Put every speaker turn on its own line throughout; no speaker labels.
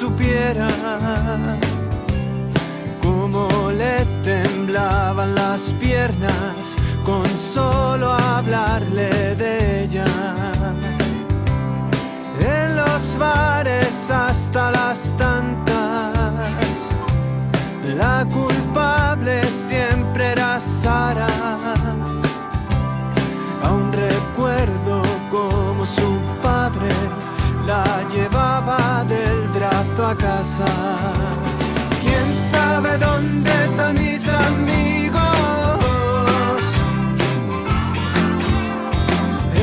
supiera cómo le temblaban las piernas con solo hablarle de ella. En los bares hasta las tantas, la culpable siempre era Sara. Aún recuerdo cómo su padre la llevaba del brazo a casa. ¿Quién sabe dónde están mis amigos?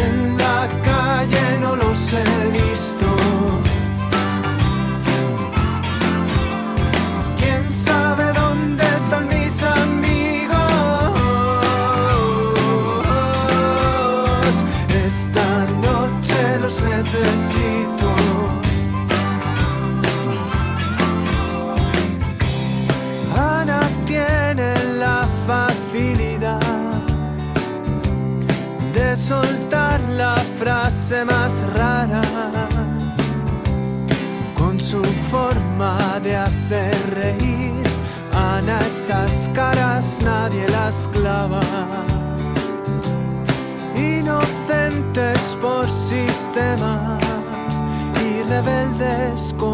En la calle no los he visto. ¿Quién sabe dónde están mis amigos? Esta noche los necesito. Ana tiene la facilidad de soltar la frase más rara. Con su forma de hacer reír, Ana, esas caras nadie las clava. Inocentes por sistema y rebeldes con